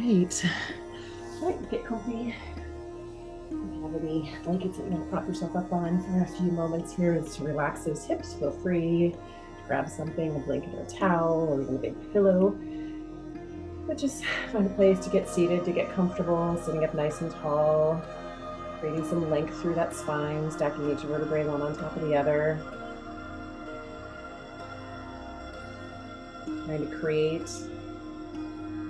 right. All right, get comfy. If you have any blankets that you want to prop yourself up on for a few moments here to relax those hips, feel free to grab something, a blanket or a towel, or even a big pillow. But just find a place to get seated, to get comfortable, sitting up nice and tall, creating some length through that spine, stacking each vertebrae one on top of the other. Trying to create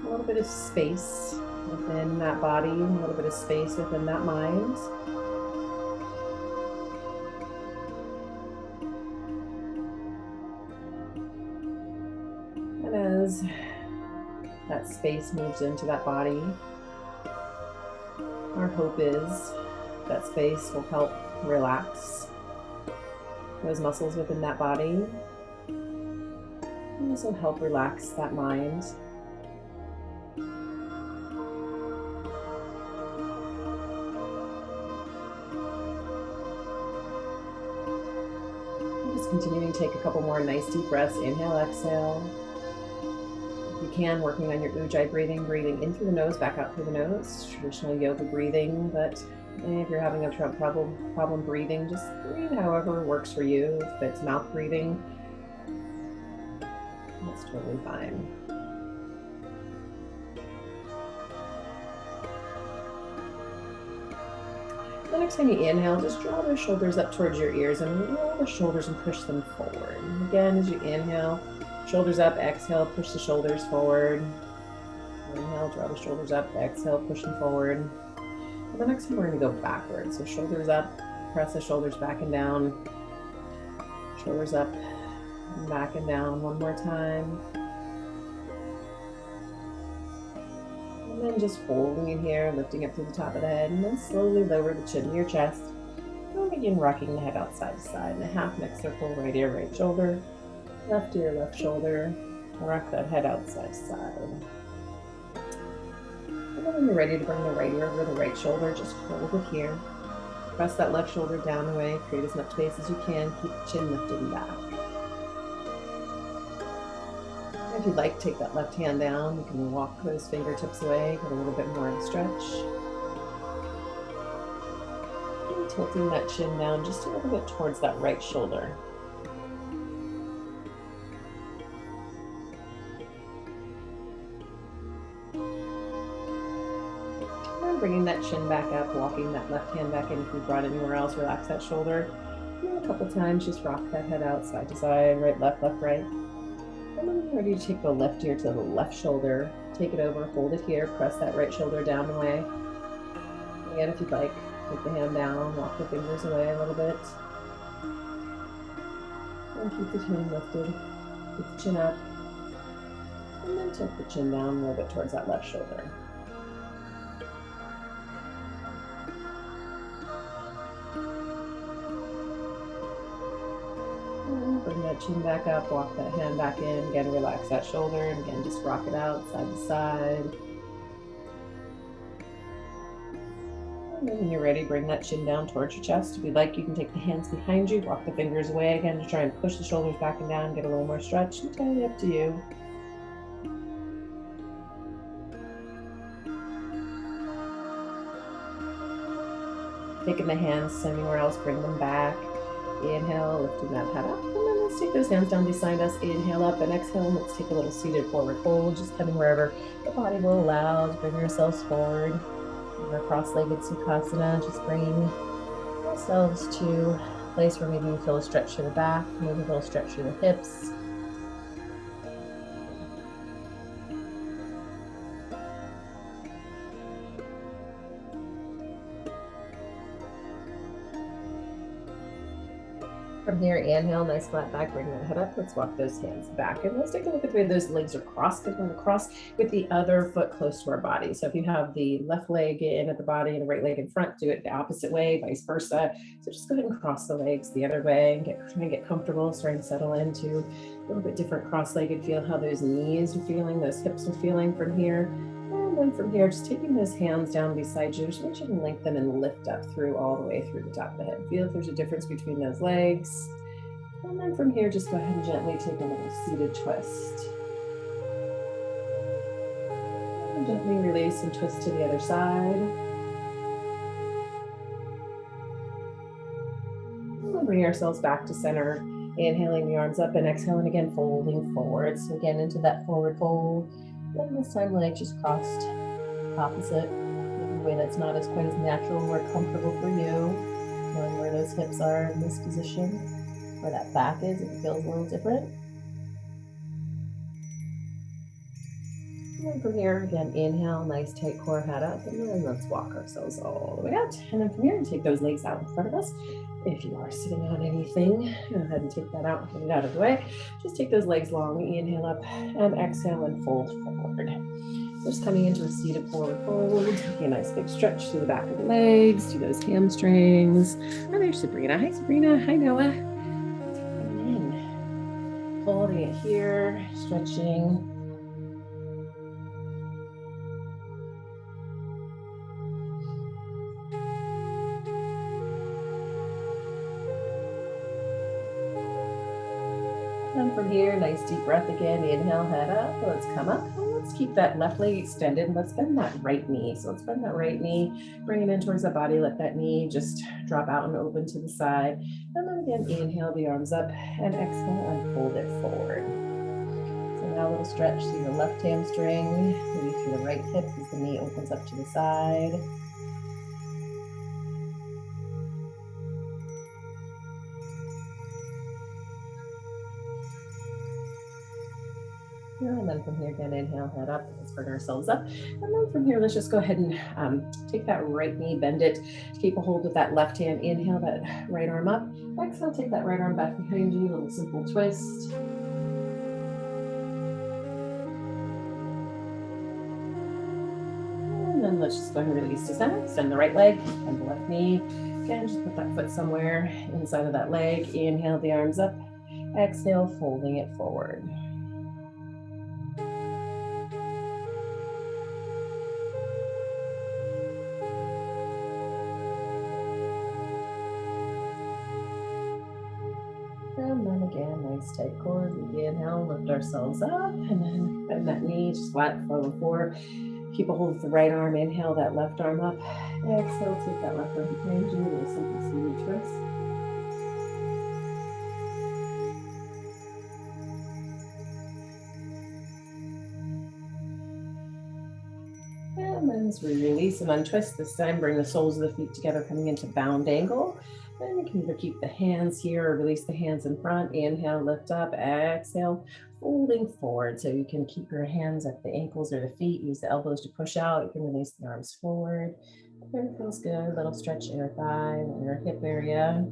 a little bit of space within that body, a little bit of space within that mind. And as that space moves into that body, our hope is that space will help relax those muscles within that body, and also help relax that mind. And just continuing to take a couple more nice deep breaths. Inhale, exhale. If you can, working on your ujjayi breathing, breathing in through the nose, back out through the nose. Traditional yoga breathing, but if you're having a problem breathing, just breathe however works for you. If it's mouth breathing, that's totally fine. The next time you inhale, just draw those shoulders up towards your ears and roll the shoulders and push them forward. And again, as you inhale, shoulders up, exhale, push the shoulders forward. Inhale, draw the shoulders up, exhale, push them forward. And the next time we're going to go backwards. So shoulders up, press the shoulders back and down. Shoulders up, back and down one more time. And then just holding it here, lifting up through the top of the head, and then slowly lower the chin to your chest. And begin rocking the head out side to side in a half neck circle, right ear, right shoulder, left ear, left shoulder. Rock that head out side to side. And then when you're ready to bring the right ear over the right shoulder, just hold it here. Press that left shoulder down and away, create as much space as you can, keep the chin lifted and back. If you'd like, take that left hand down. You can walk those fingertips away, get a little bit more of a stretch. And tilting that chin down just a little bit towards that right shoulder. And bringing that chin back up, walking that left hand back in. If you brought anywhere else, relax that shoulder. And a couple times, just rock that head out side to side, right, left, right. And then you're ready to take the left ear to the left shoulder, take it over, hold it here, press that right shoulder down and away. Again, if you'd like, take the hand down, walk the fingers away a little bit. And keep the chin lifted, keep the chin up. And then tilt the chin down a little bit towards that left shoulder. Bring that chin back up, walk that hand back in, again relax that shoulder, and again just rock it out side to side. And then when you're ready, bring that chin down towards your chest. If you'd like, you can take the hands behind you, walk the fingers away again to try and push the shoulders back and down, get a little more stretch. Entirely up to you. Taking the hands anywhere else, bring them back. Inhale, lifting that head up. And then let's take those hands down beside us. Inhale up and exhale. Let's take a little seated forward fold, just coming wherever the body will allow. Just bring ourselves forward. In our cross-legged Sukhasana, just bringing ourselves to a place where maybe we feel a stretch to the back, maybe a little stretch to the hips. From here, inhale, nice flat back, bring that head up. Let's walk those hands back. And let's take a look at the way those legs are crossed. They're going to cross with the other foot close to our body. So if you have the left leg in at the body and the right leg in front, do it the opposite way, vice versa. So just go ahead and cross the legs the other way and try and get comfortable, starting to settle into a little bit different cross-legged feel, how those knees are feeling, those hips are feeling from here. And then from here, just taking those hands down beside you, just make sure you lengthen and lift up through all the way through the top of the head. Feel if there's a difference between those legs. And then from here, just go ahead and gently take a little seated twist. And gently release and twist to the other side. We'll bring ourselves back to center. Inhaling the arms up and exhaling again, folding forward. So again, into that forward fold. Then this time, legs just crossed opposite. Maybe a way that's not as quite as natural or comfortable for you. Knowing where those hips are in this position, where that back is, if it feels a little different. And then from here, again, inhale, nice tight core, head up, and then let's walk ourselves all the way out. And then from here, take those legs out in front of us. If you are sitting on anything, go ahead and take that out, get it out of the way. Just take those legs long, inhale up, and exhale and fold forward. Just coming into a seated forward fold. Take a nice big stretch through the back of the legs, through those hamstrings. Oh, there's Sabrina. Hi, Sabrina. Hi, Noah. Coming in. Holding it here, stretching. And from here, nice deep breath again. Inhale, head up. Let's come up. Let's keep that left leg extended. Let's bend that right knee. So let's bend that right knee, bring it in towards the body. Let that knee just drop out and open to the side. And then again, inhale the arms up and exhale and fold it forward. So now a little stretch through the left hamstring, maybe through the right hip as the knee opens up to the side. And then from here, again, inhale, head up. Let's bring ourselves up. And then from here, let's just go ahead and take that right knee, bend it. Keep a hold with that left hand. Inhale that right arm up. Exhale, take that right arm back behind you. A little simple twist. And then let's just go ahead and release to center. Extend the right leg and the left knee. Again, just put that foot somewhere inside of that leg. Inhale the arms up. Exhale, folding it forward. And then again, nice tight core. We inhale, lift ourselves up, and then bend that knee, just flat forward forward. Keep a hold with the right arm. Inhale that left arm up. Exhale, take that left arm behind you. A little simple seated twist. And then as we release and untwist, this time bring the soles of the feet together, coming into bound angle. And you can either keep the hands here or release the hands in front. Inhale, lift up, exhale, folding forward. So you can keep your hands at the ankles or the feet, use the elbows to push out. You can release the arms forward. There, feels good. Little stretch in your thigh, in your hip area.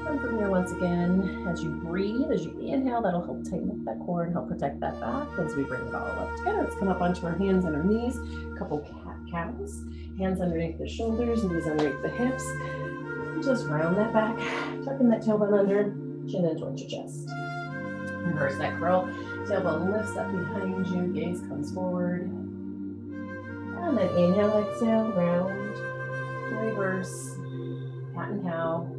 And from here, once again, as you breathe, as you inhale, that'll help tighten up that core and help protect that back. As we bring it all up together, let's come up onto our hands and our knees. A couple cat-cows. Hands underneath the shoulders, knees underneath the hips. Just round that back, tucking that tailbone under, chin in towards your chest. Reverse that curl. Tailbone lifts up behind you, gaze comes forward. And then inhale, exhale, round, reverse, cat and cow.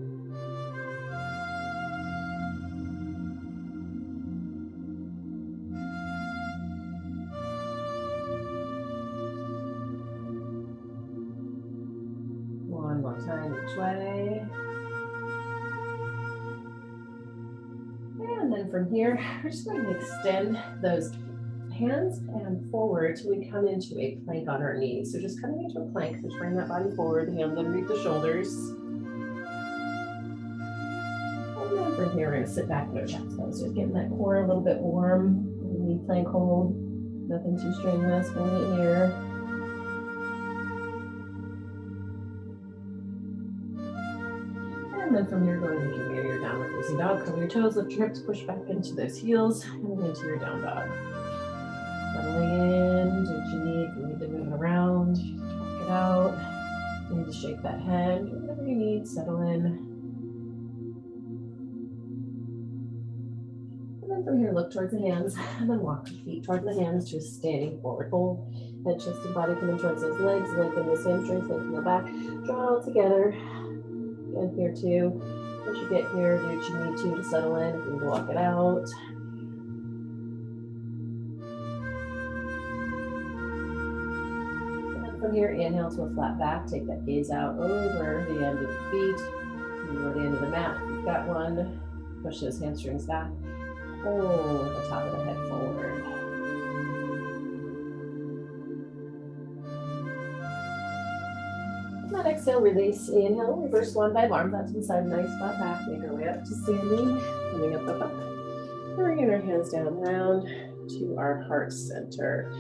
One more time each way. And then from here, we're just going to extend those hands and forward till we come into a plank on our knees. So just coming into a plank, just bring that body forward, hands underneath the shoulders. And then from here, we're going to sit back, no chest pose. Just getting that core a little bit warm. Knee plank hold, nothing too strenuous, holding it here. And then from here, go ahead and make your way to your downward facing dog. Cover your toes, lift your hips, push back into those heels, and into your down dog. Settling in, do what you need. If you need to move it around, talk it out. You need to shake that head, whatever you need, settle in. And then from here, look towards the hands, and then walk your feet towards the hands, just standing forward fold. Head, chest, and body coming towards those legs, lengthen those hamstrings, lengthen the back. Draw it all together. And in here too. Once you get here, do what you need to settle in. If you need to walk it out. And from here, inhale to a flat back. Take that gaze out over the end of the feet, over the end of the mat. You've got one. Push those hamstrings back. Pull the top of the head forward. And then exhale, release. Inhale, reverse one by arms out to the side. Nice flat back. Make our way up to standing. Coming up, up, up. Bringing our hands down round to our heart center.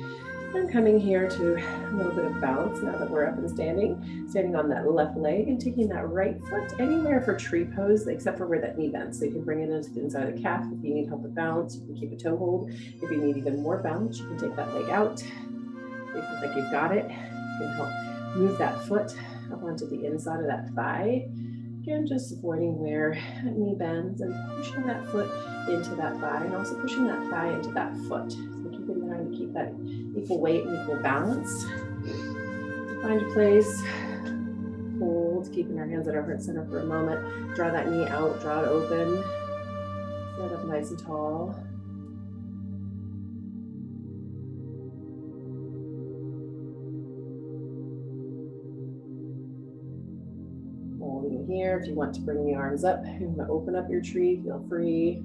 And coming here to a little bit of balance now that we're up and standing. Standing on that left leg and taking that right foot anywhere for tree pose, except for where that knee bends. So you can bring it into the inside of the calf. If you need help with balance, you can keep a toe hold. If you need even more balance, you can take that leg out. If you feel like you've got it, you can help move that foot up onto the inside of that thigh. Again, just avoiding where that knee bends and pushing that foot into that thigh, and also pushing that thigh into that foot. So keep in mind to keep that equal weight and equal balance. Find a place, hold, keeping our hands at our heart center for a moment. Draw that knee out, draw it open. Stand up nice and tall. Holding here. If you want to bring the arms up, you're going to open up your tree, feel free.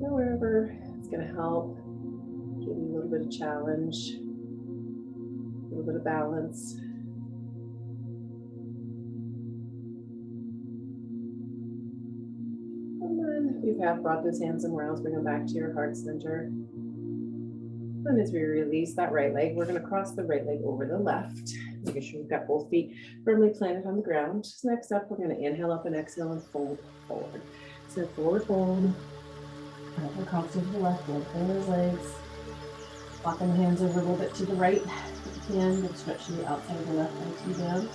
Go wherever it's going to help. Give you a little bit of challenge, a little bit of balance. And then if you have brought those hands somewhere else, bring them back to your heart center. And as we release that right leg, we're going to cross the right leg over the left. Making sure we've got both feet firmly planted on the ground. So next up, we're going to inhale up and exhale and fold forward. So forward fold, up and cross to the left, lengthen those legs. Walking the hands over a little bit to the right. If you can, and stretch the outside of the left leg to the down.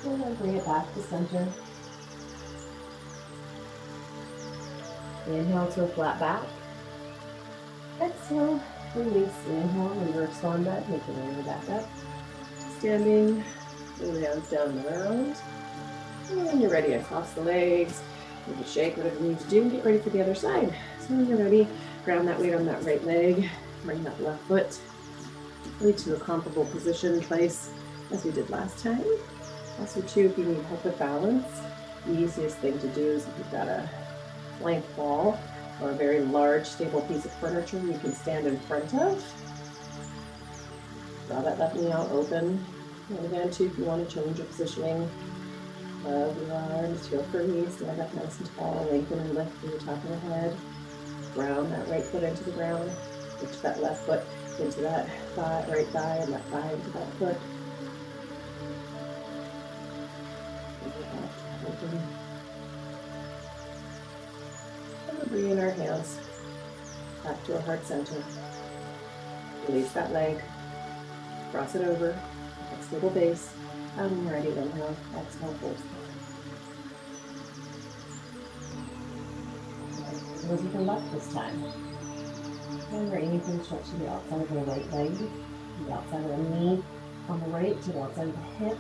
And then bring it back to center. Inhale to a flat back. Exhale, release. Inhale, reverse swan back, making your way back up. Standing, pull the hands down and around. And when you're ready, across the legs. You can shake, whatever you need to do, and get ready for the other side. So when you're ready, ground that weight on that right leg, bring that left foot really to a comparable position, place as we did last time. Also too, if you need help with balance, the easiest thing to do is if you've got a blank wall or a very large stable piece of furniture you can stand in front of. Draw that left knee out open. And again too, if you want to change your positioning of your arms, feel free, stand up nice and tall, lengthen and lift from the top of the head. Ground that right foot into the ground, push that left foot into that thigh, right thigh, and that thigh into that foot. And we'll bring in our hands back to our heart center. Release that leg, cross it over, that stable base. And when you're ready, inhale, exhale, fold. Move to the left this time. And we're aiming to stretch to the outside of the right leg, the outside of the knee, on the right to the outside of the hip.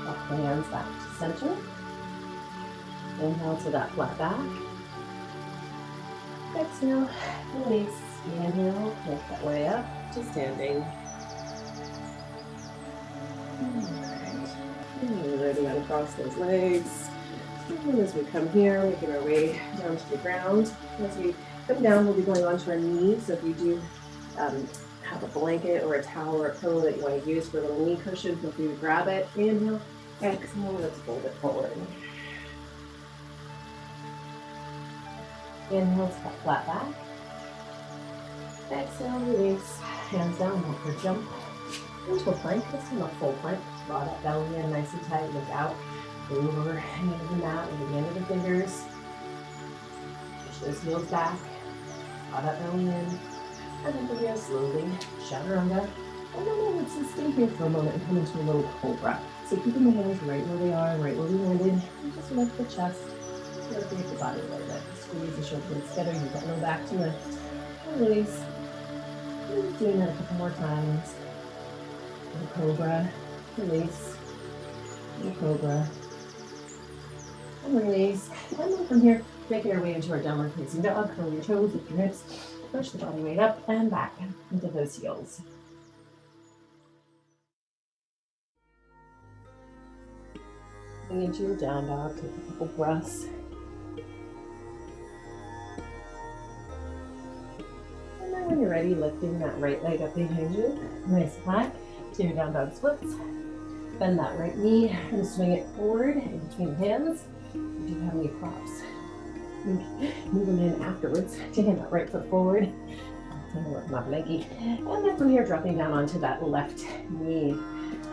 Walk the hands back to center. Inhale to that flat back. Exhale, release. Inhale, lift that way up to standing. Alright, and we're ready to uncross those legs. And as we come here, making our way down to the ground. As we come down, we'll be going onto our knees. So if you do have a blanket or a towel or a pillow that you want to use for a little knee cushion, feel free to grab it. Inhale, exhale, let's fold it forward. Inhale, flat back. Exhale, release. Hands down, walk or jump into a plank. This is not full plank. Draw that belly in nice and tight. Look out over any of the mat with the end of the fingers. Push those heels back. Draw that belly in. And then we're going to slowly chaturanga. And then let's just stay here for a moment and come into a little cobra. So keeping the hands right where they are, right where we landed, and just lift the chest, rotate the body a little bit. Squeeze the shoulders together, use that low back to lift, and release. And just doing that a couple more times. And cobra, release, and cobra, and release. And then from here, making our way into our downward facing dog. Curl your toes, lift your hips, push the body weight up and back into those heels. Moving into your down dog, take a couple breaths. And then when you're ready, lifting that right leg up behind you, nice flat, to your down dog splits. Bend that right knee and swing it forward in between hands. If you have any props, move them in afterwards. Taking that right foot forward. My blankie. And then from here, dropping down onto that left knee.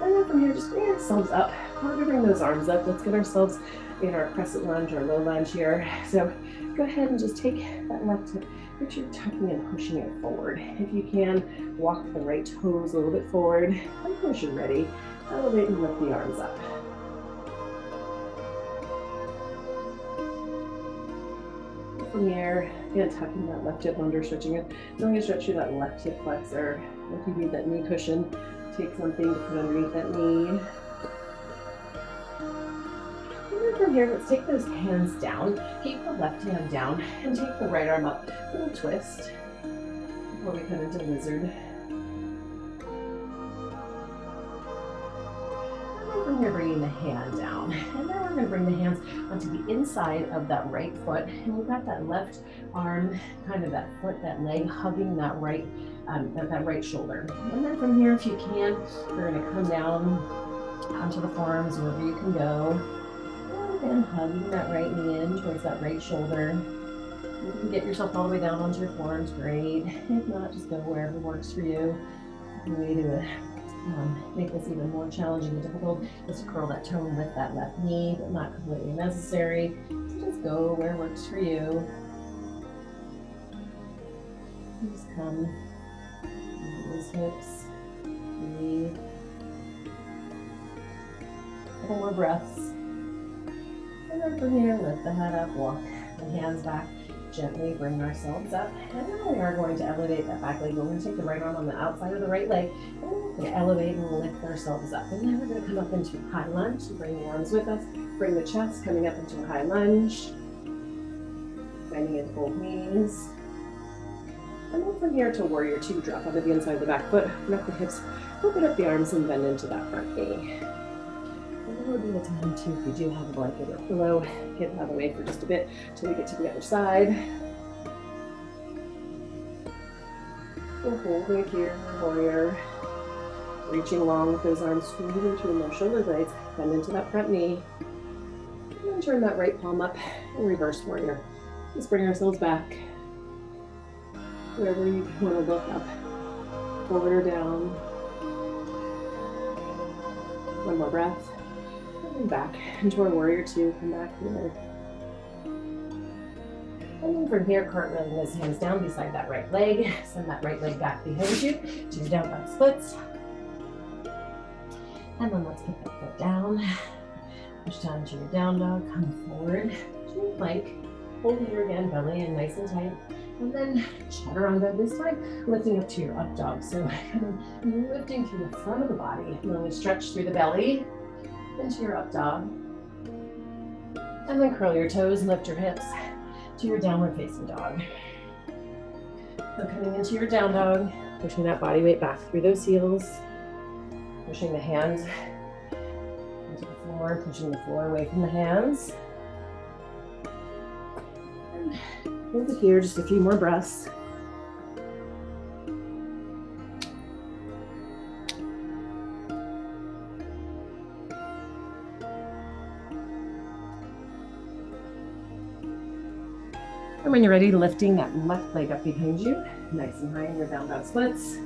And then from here, just bring ourselves up. We're going to bring those arms up. Let's get ourselves in our crescent lunge or low lunge here. So go ahead and just take that left hip. Make sure you're tucking and pushing it forward. If you can, walk the right toes a little bit forward. And once you're ready, elevate and lift the arms up. From here, again, tucking that left hip under, stretching it. Don't get stretch through that left hip flexor. If you need that knee cushion, take something to put underneath that knee. And then from here, let's take those hands down. Keep the left hand down and take the right arm up. A little twist before we come into lizard. From here, bringing the hand down. And then we're going to bring the hands onto the inside of that right foot. And we've got that left arm, kind of that foot, that leg, hugging that right shoulder. And then from here, if you can, we're going to come down onto the forearms wherever you can go. And again, hugging that right knee in towards that right shoulder. You can get yourself all the way down onto your forearms, great. If not, just go wherever works for you. Way to make this even more challenging and difficult is to curl that toe and lift that left knee, but not completely necessary. So just go where it works for you. Just come, those hips, breathe. Couple more breaths. And then from here, lift the head up, walk the hands back. Gently bring ourselves up, and then we are going to elevate that back leg. We're going to take the right arm on the outside of the right leg, and we're going to elevate and lift ourselves up. And then we're going to come up into high lunge. Bring the arms with us. Bring the chest coming up into a high lunge. Bending into both knees. And then from here to warrior two, drop onto the inside of the back foot. Open up the hips, open up the arms, and bend into that front knee. And then would be the time to, if you do have a blanket or pillow, get out of the way for just a bit till we get to the other side. We're holding it here, warrior. Reaching long with those arms, squeezing between those shoulder blades, bend into that front knee. And then turn that right palm up and reverse warrior. Let's bring ourselves back. Wherever you want to look up, forward or down. One more breath. And back into our warrior two, come back here. And then from here, cartwheeling those hands down beside that right leg. Send that right leg back behind you to your down dog splits. And then let's put that foot down. Push down to your down dog, come forward to your plank. Hold here again, belly in nice and tight. And then chaturanga this time, lifting up to your up dog. So lifting through the front of the body. Really stretch through the belly into your up dog. And then curl your toes and lift your hips to your downward facing dog. So coming into your down dog, pushing that body weight back through those heels. Pushing the hands into the floor, pushing the floor away from the hands. And hold it here, just a few more breaths. And when you're ready, lifting that left leg up behind you, nice and high in your down dog splits.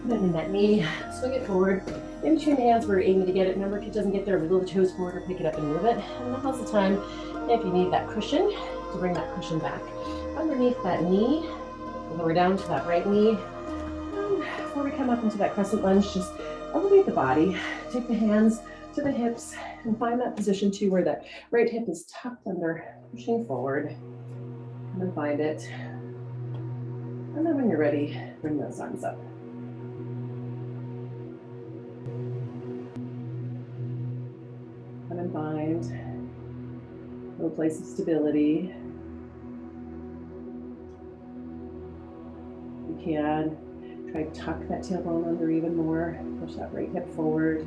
Bending that knee, swing it forward. In between the hands, we're aiming to get it. Remember, if it doesn't get there, wiggle the toes forward or pick it up and move it. And now's the time, if you need that cushion, to bring that cushion back underneath that knee. Lower down to that right knee. And before we come up into that crescent lunge, just elevate the body, take the hands to the hips and find that position too where that right hip is tucked under, pushing forward. Come and find it. And then when you're ready, bring those arms up. Come and find a little place of stability. You can try to tuck that tailbone under even more. Push that right hip forward.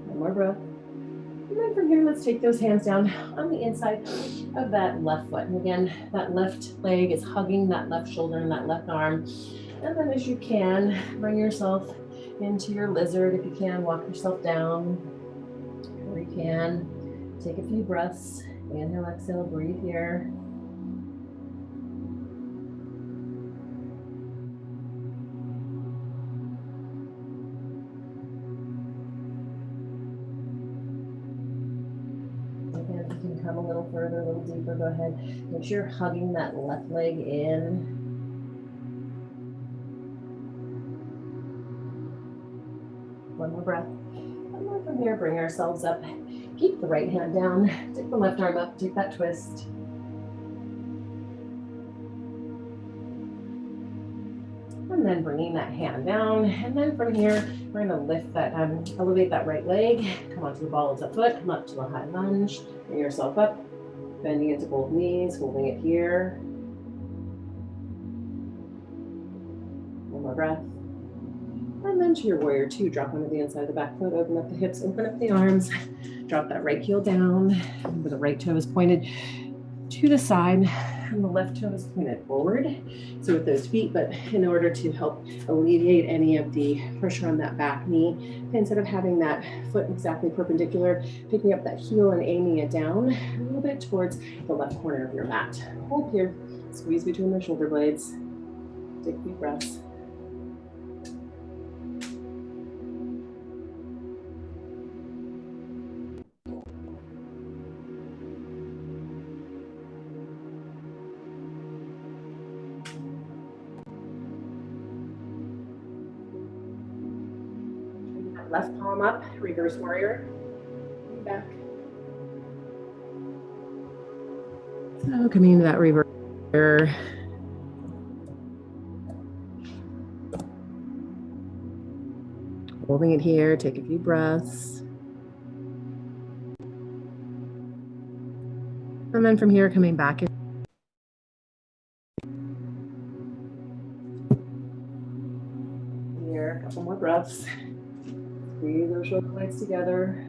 One more breath. And then from here, let's take those hands down on the inside of that left foot. And again, that left leg is hugging that left shoulder and that left arm. And then as you can, bring yourself into your lizard. If you can, walk yourself down. Or you can take a few breaths. Inhale, exhale, breathe here. Come a little further, a little deeper, go ahead. Make sure you're hugging that left leg in. One more breath. And then from here, bring ourselves up. Keep the right hand down. Take the left arm up, take that twist. And then bringing that hand down. And then from here, we're gonna lift that, elevate that right leg. Come onto the ball of the foot, come up to the high lunge. Bring yourself up, bending into both knees, holding it here. One more breath. And then to your warrior two, drop onto the inside of the back foot, open up the hips, open up the arms, drop that right heel down, with the right toe is pointed to the side, and the left toe is pointed forward. So with those feet, but in order to help alleviate any of the pressure on that back knee, instead of having that foot exactly perpendicular, picking up that heel and aiming it down a little bit towards the left corner of your mat. Hold here, squeeze between the shoulder blades, take deep breaths. Left palm up, reverse warrior. Back. So coming into that reverse warrior. Holding it here, take a few breaths. And then from here, coming back in. Here, a couple more breaths. Squeeze those shoulder blades together.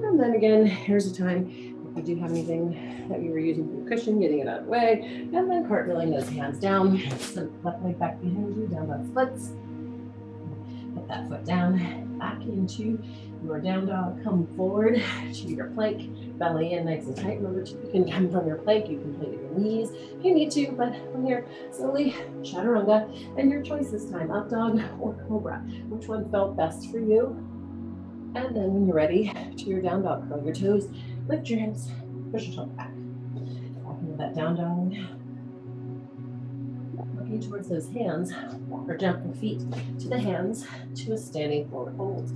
And then again, here's a time if you do have anything that you were using for your cushion, getting it out of the way, and then cartwheeling those hands down. So left leg back behind you, down dog splits. Put that foot down, back into your down dog. Come forward to your plank, belly in nice and tight. Remember, you can come from your plank, you can play with your knees if you need to, but from here, slowly, chaturanga, and your choice this time, up dog or cobra. Which one felt best for you? And then when you're ready, to your down dog, curl your toes, lift your hips, push yourself back. Back into that down dog. Looking towards those hands, or jump your feet to the hands to a standing forward hold.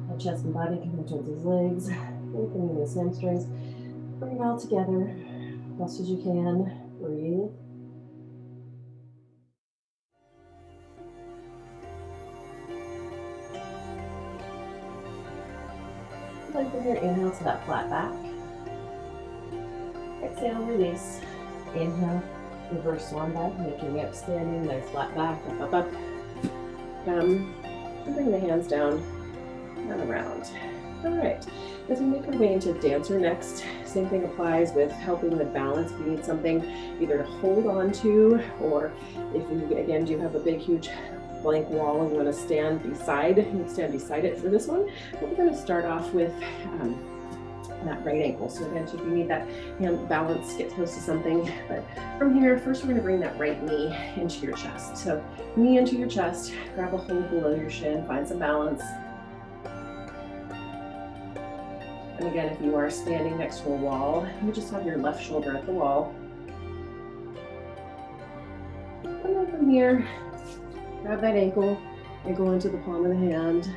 That chest and body coming towards those legs, opening those hamstrings. Bring it all together, best as you can. Breathe. Then from here, inhale to that flat back. Exhale, release. Inhale, reverse swan dive, making it standing, nice flat back, up, up, up. Come, and bring the hands down and around. All right, as we make our way into dancer next, same thing applies with helping with balance. If you need something either to hold on to, or if you, again, do have a big, huge blank wall and you want to stand beside it for this one. But we're going to start off with that right ankle. So again, if you need that hand balance, get close to something. But from here, first we're going to bring that right knee into your chest. So knee into your chest, grab a hold below your shin, find some balance. And again, if you are standing next to a wall, you just have your left shoulder at the wall. And then from here, grab that ankle and go into the palm of the hand.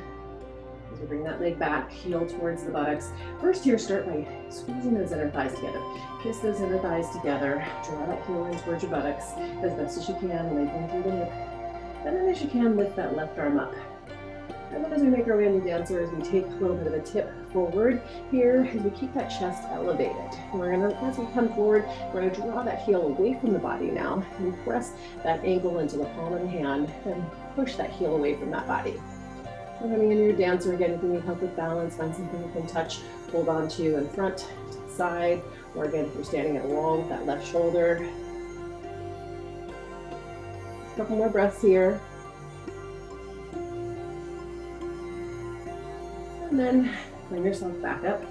As we bring that leg back, heel towards the buttocks. First here, start by squeezing those inner thighs together. Kiss those inner thighs together. Draw that heel in towards your buttocks as best as you can, lengthen through the hip. And then as you can, lift that left arm up. And then as we make our way on the dancer, as we take a little bit of a tip forward here, as we keep that chest elevated. We're gonna, as we come forward, we're gonna draw that heel away from the body now and press that ankle into the palm of the hand and push that heel away from that body. So coming into your dancer again, if you need help with balance, find something you can touch, hold on to in front, to the side, or again, if you're standing at a wall with that left shoulder. A couple more breaths here. And then bring yourself back up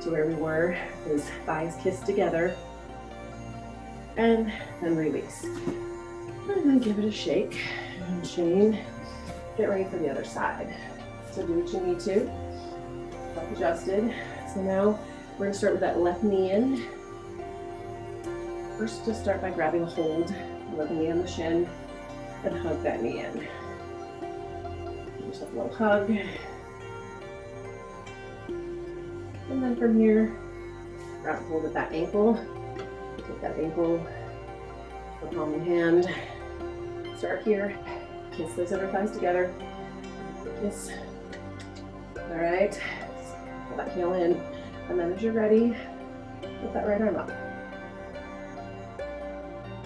to where we were, those thighs kissed together. And then release. And then give it a shake and chain. Get ready for the other side. So do what you need to. Self adjusted. So now we're gonna start with that left knee in. First, just start by grabbing a hold, left knee on the shin, and hug that knee in. Give yourself a little hug. And then from here, grab hold of that ankle. Take that ankle, the palm in hand. Start here. Kiss those inner thighs together. Kiss. All right. Pull that heel in. And then as you're ready, put that right arm up.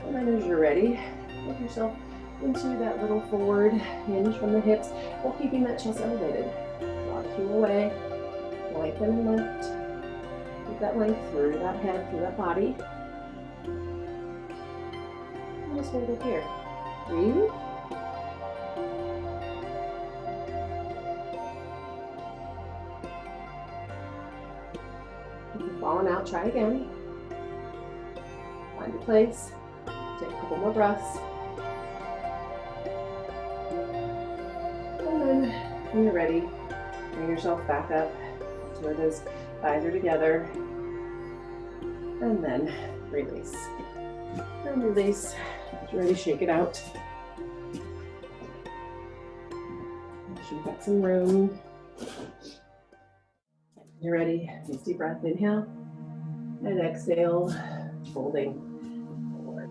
And then as you're ready, put yourself into that little forward hinge from the hips while keeping that chest elevated. Draw the heel away. Lengthen and lift. Keep that length through that head, through that body. And just hold it here. Breathe. If you're falling out, try again. Find your place. Take a couple more breaths. And then when you're ready, bring yourself back up to where those thighs are together. And then release. And release. Get ready to shake it out. You've got some room. You're ready. Take a deep breath. Inhale. And exhale. Folding forward.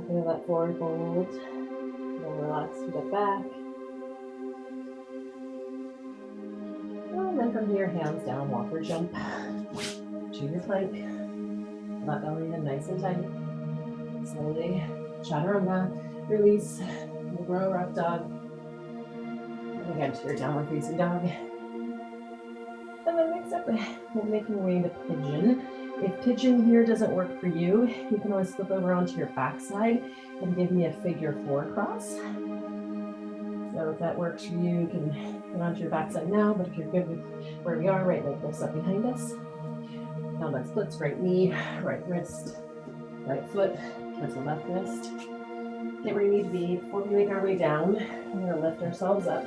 Feel that forward fold. Then relax to the back. And then from here, hands down, walk or jump to your plank. That belly in nice and tight. Slowly chaturanga, release, we'll grow rough dog. And again to your downward facing dog. And then next up, we'll make your way into pigeon. If pigeon here doesn't work for you, you can always flip over onto your backside and give me a figure 4 cross. So if that works for you, you can get onto your backside now, but if you're good with where we are, right leg lifts up behind us. Now that splits, right knee, right wrist, right foot, towards the left wrist. Get where you need to be. Before we make our way down, we're gonna lift ourselves up.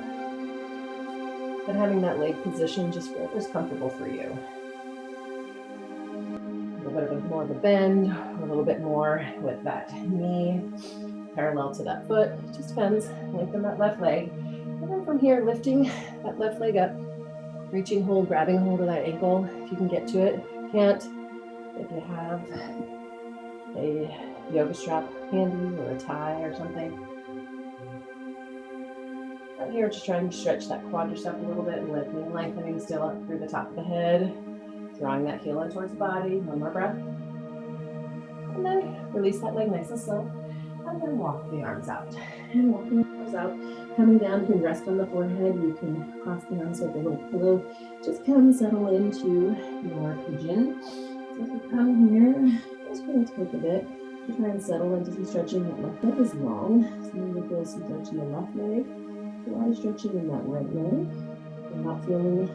And having that leg position just wherever's comfortable for you. A little bit more of a bend, a little bit more with that knee parallel to that foot. It just depends. Lengthen that left leg. And then from here, lifting that left leg up, reaching hold, grabbing hold of that ankle if you can get to it. Can't, if you have a yoga strap handy or a tie or something. Out here, just trying to stretch that quadricep a little bit and lengthening still up through the top of the head. Drawing that heel in towards the body. One more breath. And then release that leg nice and slow. And then walk the arms out. And walking the arms out. Coming down, you can rest on the forehead. You can cross the arms like a little pillow. Just come settle into your pigeon. So if you come here, just going to take a bit to try and settle into some stretching. That left leg is long. So I'm going to feel some stretch in the left leg. A lot of stretching in that right leg. I'm not feeling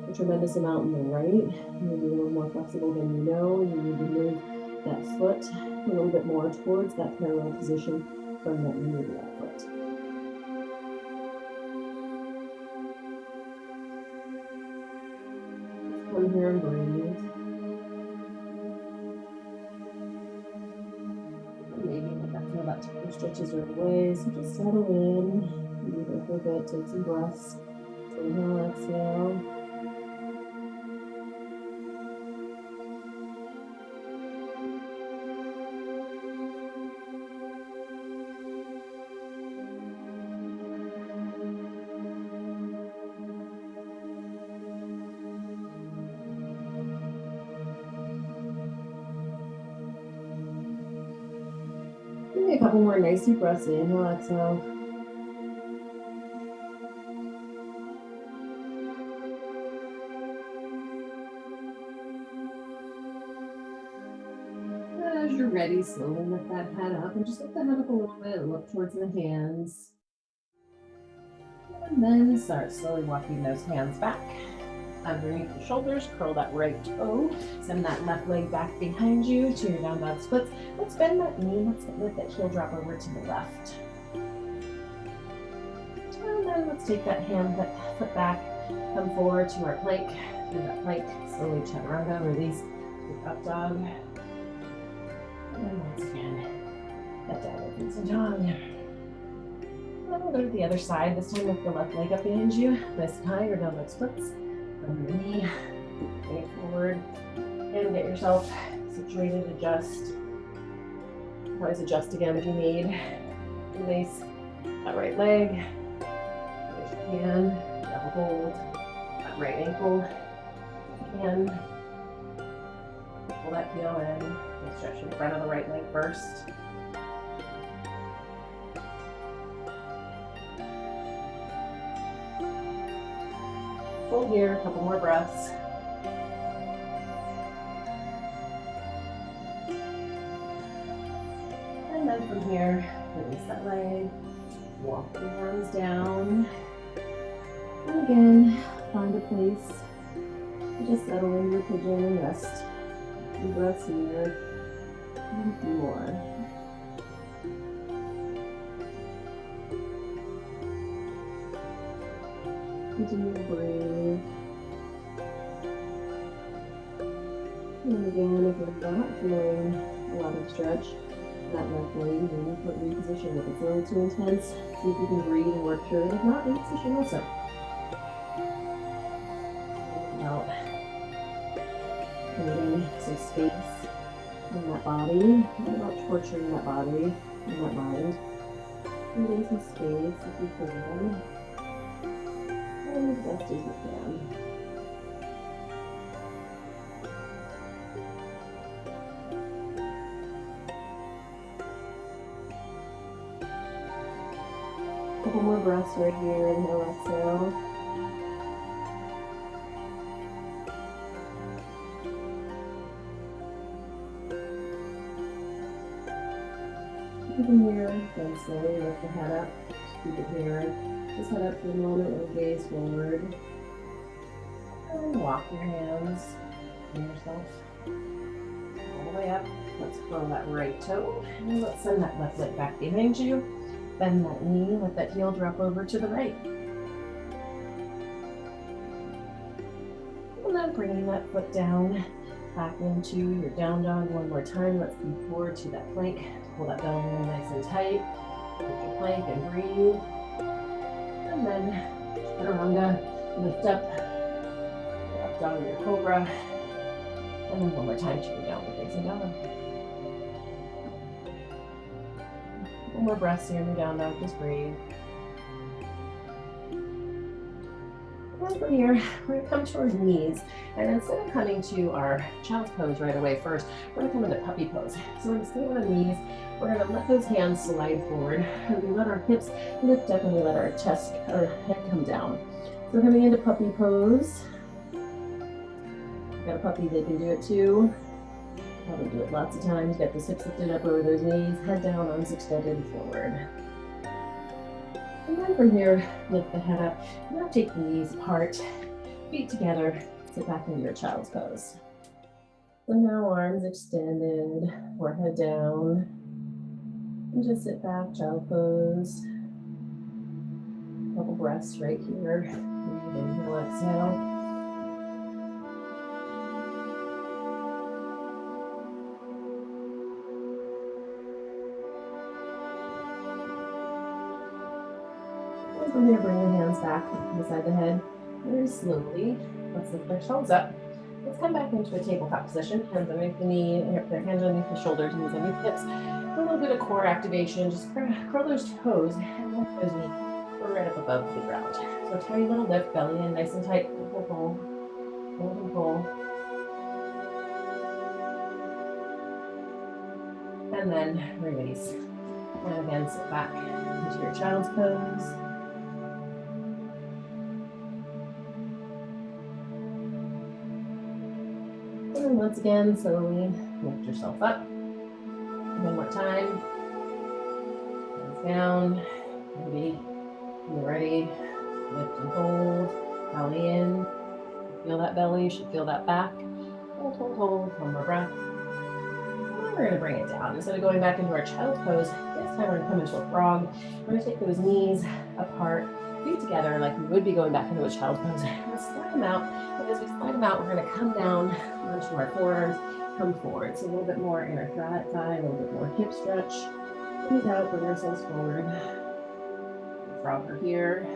a tremendous amount in the right. Maybe a little more flexible than you know. You need to move that foot a little bit more towards that parallel position from that knee to that foot. Come here and breathe. stretches right away. So just settle in. Be there for a bit. Take some breaths. Inhale, exhale. Give me a couple more nice deep breaths. Inhale, exhale. As you're ready, slowly lift that head up and just lift the head up a little bit. Look towards the hands. And then start slowly walking those hands back underneath the shoulders. Curl that right toe. Send that left leg back behind you to your down dog splits. Let's bend that knee. Let's let that heel drop over to the left. And then let's take that hand, that foot back, come forward to our plank. Through that plank, slowly chaturanga, release your up dog. And once again, that downward facing dog. Then we'll go to the other side. This time with the left leg up behind you. Nice and high, your down dog splits. From your knee, bring it forward, and get yourself situated, adjust. Always adjust again if you need. Release that right leg. Raise your hand, double hold. That right ankle. And pull that heel in. And stretch in front of the right leg first. Hold here, a couple more breaths. And then from here, release that leg. Walk the hands down. And again, find a place. Just settle in your pigeon and rest. Few breaths here. And a few more. Continue to breathe. And again, if you're not feeling a lot of stretch, that left leg, maybe put reposition. If it's a little too intense, see if you can breathe and work through it. If not, reposition also. About creating some space in that body, not about torturing that body and that mind. Creating some space if you can. As best as you can. Couple more breaths right here. Inhale, exhale. Keep it here. Then slowly lift the head up. Just keep it here. Just head up for a moment and gaze forward. And walk your hands and yourself all the way up. Let's curl that right toe. And let's send that left leg back behind you. Bend that knee, let that heel drop over to the right. And then bringing that foot down, back into your down dog one more time. Let's move forward to that plank. Pull that belly in nice and tight. Hold your plank and breathe. And then chaturanga, lift up dog your cobra. And then one more time to go down the facing dog. One more breath here in the down dog, just breathe. And from here, we're gonna come to our knees. And instead of coming to our child's pose right away first, we're gonna come into puppy pose. So we're gonna stay on our knees. We're gonna let those hands slide forward. And we let our hips lift up and we let our chest or head come down. So we're coming into puppy pose. Got a puppy, they can do it too. Probably do it lots of times. Get those hips lifted up over those knees, head down, arms extended forward. And then from here, lift the head up. Now take the knees apart, feet together, sit back into your child's pose. So now arms extended, forehead down, and just sit back, child pose. Couple breaths right here. Inhale, exhale. from here, bring the hands back beside the head. Very slowly, let's lift ourselves up. Let's come back into a tabletop position. Hands underneath the knee, their hands underneath the shoulders, knees underneath hips. A little bit of core activation. Just curl those toes and lift those knees right up above the ground. So tiny little lift, belly in, nice and tight. Pull, pull, hold and pull. And then release. And again, sit back into your child's pose. And once again, slowly lift yourself up. One more time. Hands down. Maybe you're ready. Lift and hold. Belly in. Feel that belly. You should feel that back. Hold, hold, hold. One more breath. And we're going to bring it down. Instead of going back into our child's pose, this time we're going to come into a frog. We're going to take those knees apart, feet together like we would be going back into a child's pose. We're going to slide them out. And as we slide them out, we're going to come down onto our forearms, come forward. So a little bit more inner thigh, a little bit more hip stretch. Breathe out, bring ourselves forward. Frog her here.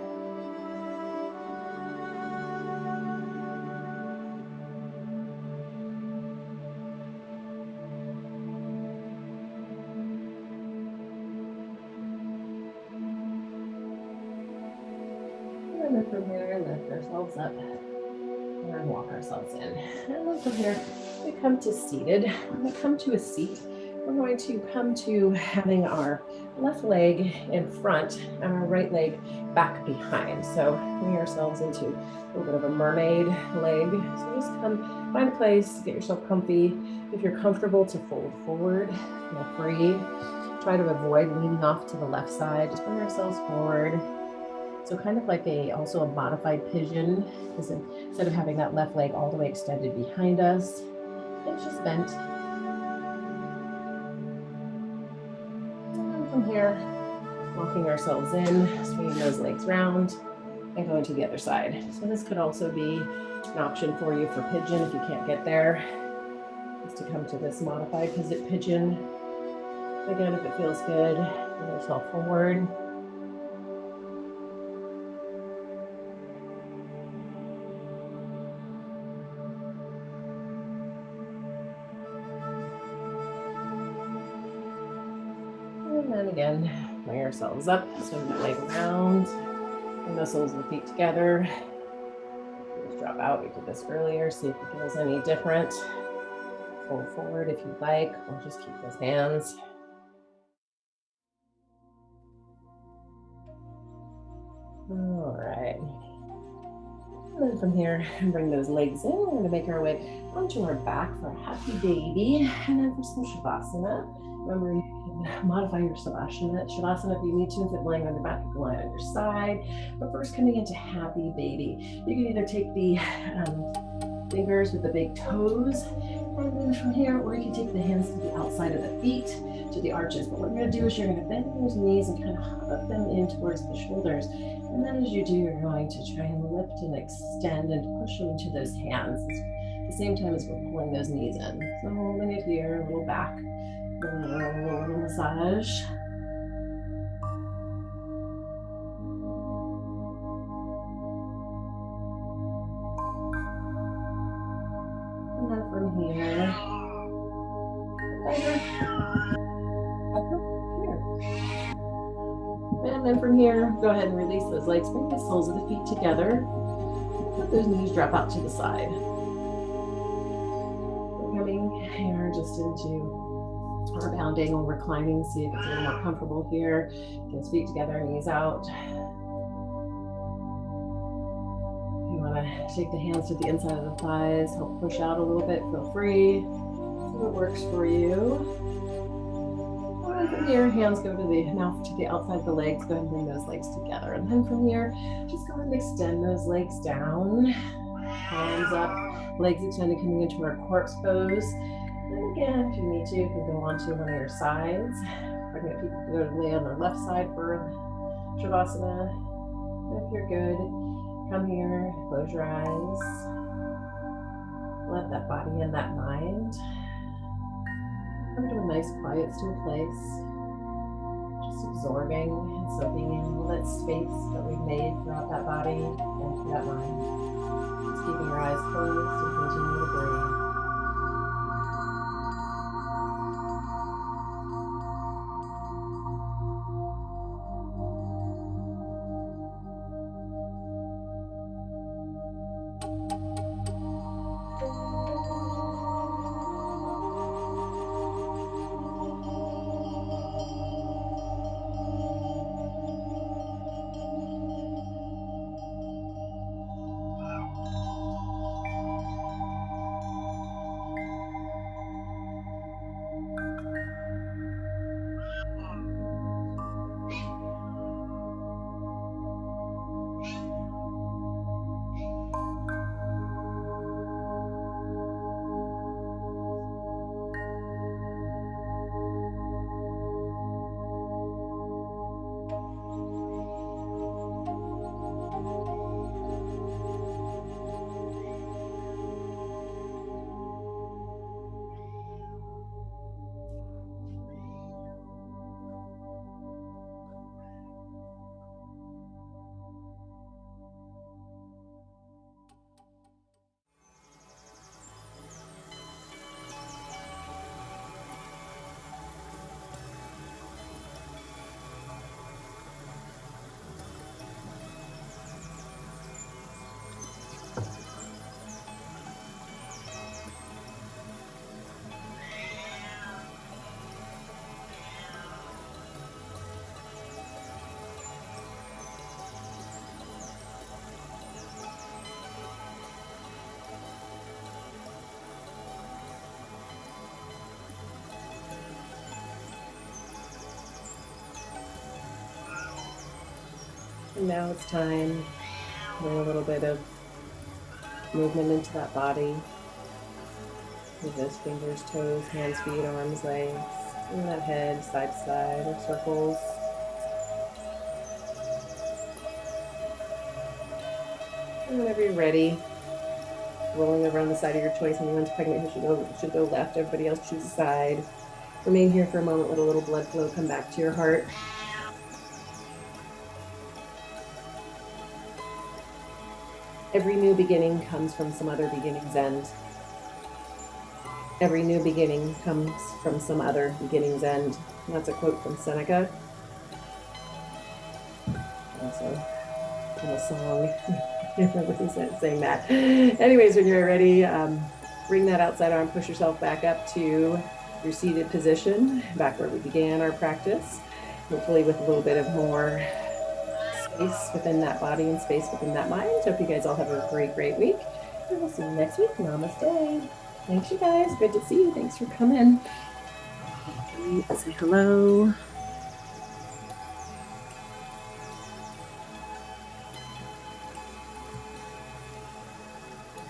And then from here, lift ourselves up and walk ourselves in. And then from here, we come to seated. When we come to a seat, we're going to come to having our left leg in front and our right leg back behind. So bring ourselves into a little bit of a mermaid leg. So just come, find a place, get yourself comfy. If you're comfortable to fold forward, feel free. Try to avoid leaning off to the left side. Just bring ourselves forward. So kind of like also a modified pigeon, because instead of having that left leg all the way extended behind us, it's just bent. And from here, walking ourselves in, swinging those legs round, and going to the other side. So this could also be an option for you for pigeon if you can't get there, is to come to this modified pigeon. Again, if it feels good, bring yourself forward. And then again, bring ourselves up, swing that leg around, bring the soles of the feet together. Just drop out. We did this earlier. See if it feels any different. Fold forward if you'd like, or just keep those hands. All right. And then from here, bring those legs in. We're going to make our way onto our back for a happy baby. And then for some Shavasana. Remember, you can modify your Shavasana if you need to. Instead of laying on your back, you can lie on your side. But first, coming into happy baby, you can either take the fingers with the big toes, and then from here, or you can take the hands to the outside of the feet, to the arches. But what you're going to do is you're going to bend those knees and kind of hug them in towards the shoulders. And then as you do, you're going to try and lift and extend and push them into those hands at the same time as we're pulling those knees in. So holding it here, a little back, a little massage. And then from here, and then from here, go ahead and release those legs. Bring the soles of the feet together. Let those knees drop out to the side. We're coming here just into our bounding or reclining. See if it's a little more comfortable here. Get feet together, knees out. If you want to take the hands to the inside of the thighs, help push out a little bit, feel free. See what works for you. And from here, hands go to the outside of the legs. Go ahead and bring those legs together. And then from here, just go ahead and extend those legs down. Palms up, legs extended, coming into our corpse pose. And again, if you need to, you can go onto one of your sides. Bring it, people can go to lay on their left side for Shavasana. And if you're good, come here, close your eyes. Let that body and that mind come to a nice, quiet, still place. Just absorbing and soaking in all that space that we've made throughout that body and through that mind. Just keeping your eyes closed and continue to breathe. And now it's time to bring a little bit of movement into that body. With those fingers, toes, hands, feet, arms, legs. Bring that head side to side or circles. And whenever you're ready, rolling over on the side of your choice. Anyone's pregnant who should go left. Everybody else choose a side. Remain here for a moment. Let a little blood flow come back to your heart. Every new beginning comes from some other beginning's end. Every new beginning comes from some other beginning's end. And that's a quote from Seneca. Also, in a song. Everybody's saying that. Anyways, when you're ready, bring that outside arm, push yourself back up to your seated position, back where we began our practice. Hopefully with a little bit of more space within that body and space within that mind. Hope you guys all have a great, great week. And we'll see you next week. Namaste. Thanks, you guys. Good to see you. Thanks for coming. Say hello.